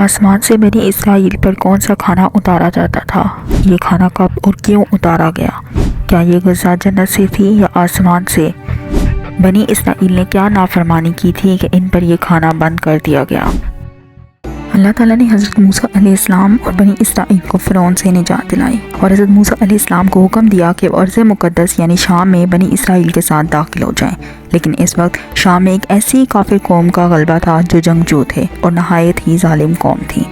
آسمان سے بنی اسرائیل پر کون سا کھانا اتارا جاتا تھا؟ یہ کھانا کب اور کیوں اتارا گیا؟ کیا یہ غذا جنت سے تھی یا آسمان سے؟ بنی اسرائیل نے کیا نافرمانی کی تھی کہ ان پر یہ کھانا بند کر دیا گیا؟ اللہ تعالیٰ نے حضرت موسیٰ علیہ السلام اور بنی اسرائیل کو فرعون سے نجات دلائی اور حضرت موسیٰ علیہ السلام کو حکم دیا کہ وہ ارض مقدس یعنی شام میں بنی اسرائیل کے ساتھ داخل ہو جائیں، لیکن اس وقت شام میں ایک ایسی کافر قوم کا غلبہ تھا جو جنگجو تھے اور نہایت ہی ظالم قوم تھی۔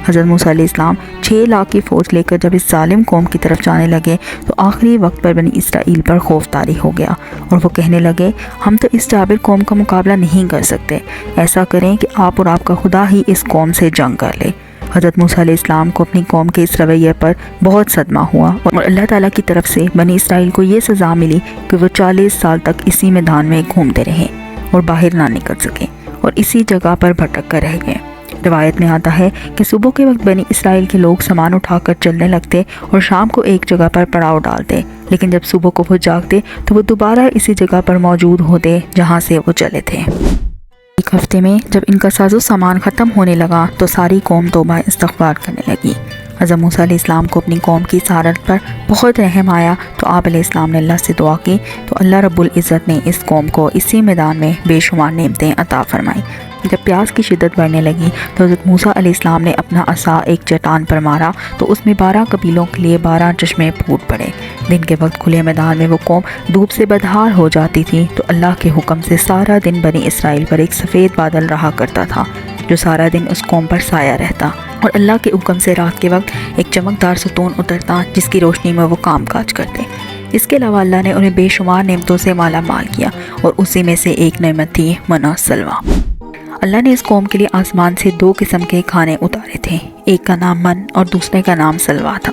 حضرت موسیٰ علیہ السلام 6 لاکھ کی فوج لے کر جب اس ظالم قوم کی طرف جانے لگے تو آخری وقت پر بنی اسرائیل پر خوف طاری ہو گیا اور وہ کہنے لگے، ہم تو اس جابر قوم کا مقابلہ نہیں کر سکتے، ایسا کریں کہ آپ اور آپ کا خدا ہی اس قوم سے جنگ کر لے۔ حضرت موسیٰ علیہ السلام کو اپنی قوم کے اس رویے پر بہت صدمہ ہوا اور اللہ تعالیٰ کی طرف سے بنی اسرائیل کو یہ سزا ملی کہ وہ 40 سال تک اسی میدان میں گھومتے رہے اور باہر نہ نکل سکے اور اسی جگہ پر بھٹک کر رہ گئے۔ روایت میں آتا ہے کہ صبح کے وقت بنی اسرائیل کے لوگ سامان اٹھا کر چلنے لگتے اور شام کو ایک جگہ پر پڑاؤ ڈالتے، لیکن جب صبح کو وہ جاگتے تو وہ دوبارہ اسی جگہ پر موجود ہوتے جہاں سے وہ چلے تھے۔ ایک ہفتے میں جب ان کا ساز و سامان ختم ہونے لگا تو ساری قوم توبہ استغفار کرنے لگی۔ حضرت موسیٰ علیہ السلام کو اپنی قوم کی اس حالت پر بہت رحم آیا تو آپ علیہ السلام نے اللہ سے دعا کی تو اللہ رب العزت نے اس قوم کو اسی میدان میں بے شمار نعمتیں عطا فرمائیں۔ جب پیاس کی شدت بڑھنے لگی تو حضرت موسیٰ علیہ السلام نے اپنا عصا ایک چٹان پر مارا تو اس میں 12 قبیلوں کے لیے 12 چشمے پھوٹ پڑے۔ دن کے وقت کھلے میدان میں وہ قوم دھوپ سے بدحال ہو جاتی تھی تو اللہ کے حکم سے سارا دن بنی اسرائیل پر ایک سفید بادل رہا کرتا تھا جو سارا دن اس قوم پر سایہ رہتا اور اللہ کے حکم سے رات کے وقت ایک چمکدار ستون اترتا جس کی روشنی میں وہ کام کاج کرتے۔ اس کے علاوہ اللہ نے انہیں بے شمار نعمتوں سے مالا مال کیا اور اسی میں سے ایک نعمت تھی منّا سلویٰ۔ اللہ نے اس قوم کے لیے آسمان سے 2 قسم کے کھانے اتارے تھے، ایک کا نام من اور دوسرے کا نام سلویٰ تھا۔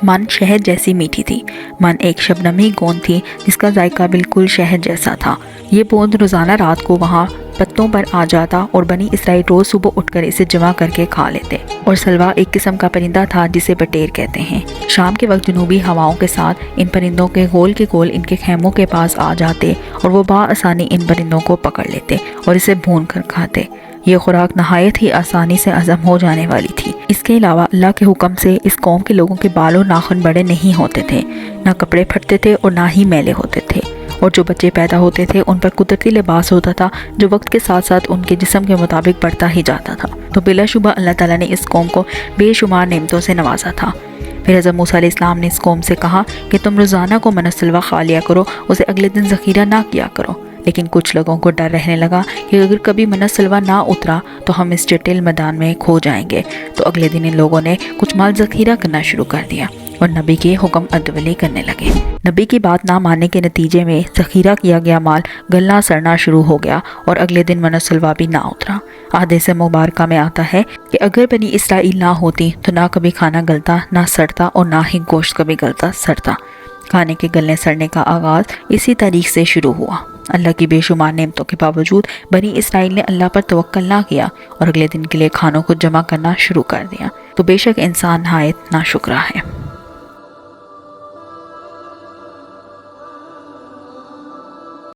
من شہد جیسی میٹھی تھی۔ من ایک شبنمی گوند تھی جس کا ذائقہ بالکل شہد جیسا تھا۔ یہ گوند روزانہ رات کو وہاں پتوں پر آ جاتا اور بنی اسرائیل روز صبح اٹھ کر اسے جمع کر کے کھا لیتے۔ اور سلویٰ ایک قسم کا پرندہ تھا جسے بٹیر کہتے ہیں۔ شام کے وقت جنوبی ہواؤں کے ساتھ ان پرندوں کے گول ان کے خیموں کے پاس آ جاتے اور وہ بآسانی ان پرندوں کو پکڑ لیتے اور اسے بھون کر کھاتے۔ یہ خوراک نہایت ہی آسانی سے ہضم ہو جانے والی تھی۔ اس کے علاوہ اللہ کے حکم سے اس قوم کے لوگوں کے بال و ناخن بڑے نہیں ہوتے تھے، نہ کپڑے پھٹتے تھے اور نہ ہی میلے ہوتے تھے، اور جو بچے پیدا ہوتے تھے ان پر قدرتی لباس ہوتا تھا جو وقت کے ساتھ ساتھ ان کے جسم کے مطابق بڑھتا ہی جاتا تھا۔ تو بلا شبہ اللہ تعالیٰ نے اس قوم کو بے شمار نعمتوں سے نوازا تھا۔ پھر حضرت موسیٰ علیہ السلام نے اس قوم سے کہا کہ تم روزانہ کو منّا سلویٰ کھا لیا کرو، اسے اگلے دن ذخیرہ نہ کیا کرو۔ لیکن کچھ لوگوں کو ڈر رہنے لگا کہ اگر کبھی منّا سلویٰ نہ اترا تو ہم اس جٹل میدان میں کھو جائیں گے، تو اگلے دن ان لوگوں نے کچھ مال ذخیرہ کرنا شروع کر دیا اور نبی کے حکم عدولی کرنے لگے۔ نبی کی بات نہ ماننے کے نتیجے میں ذخیرہ کیا گیا مال گلنا سڑنا شروع ہو گیا اور اگلے دن منّا سلویٰ بھی نہ اترا۔ احادیث مبارکہ میں آتا ہے کہ اگر بنی اسرائیل نہ ہوتی تو نہ کبھی کھانا گلتا نہ سڑتا اور نہ ہی گوشت کبھی گلتا سڑتا۔ کھانے کے گلنے سڑنے کا آغاز اسی تاریخ سے شروع ہوا۔ اللہ کی بے شمار نعمتوں کے باوجود بنی اسرائیل نے اللہ پر توکل نہ کیا اور اگلے دن کے لیے کھانوں کو جمع کرنا شروع کر دیا، تو بے شک انسان نہایت ناشکرا ہے۔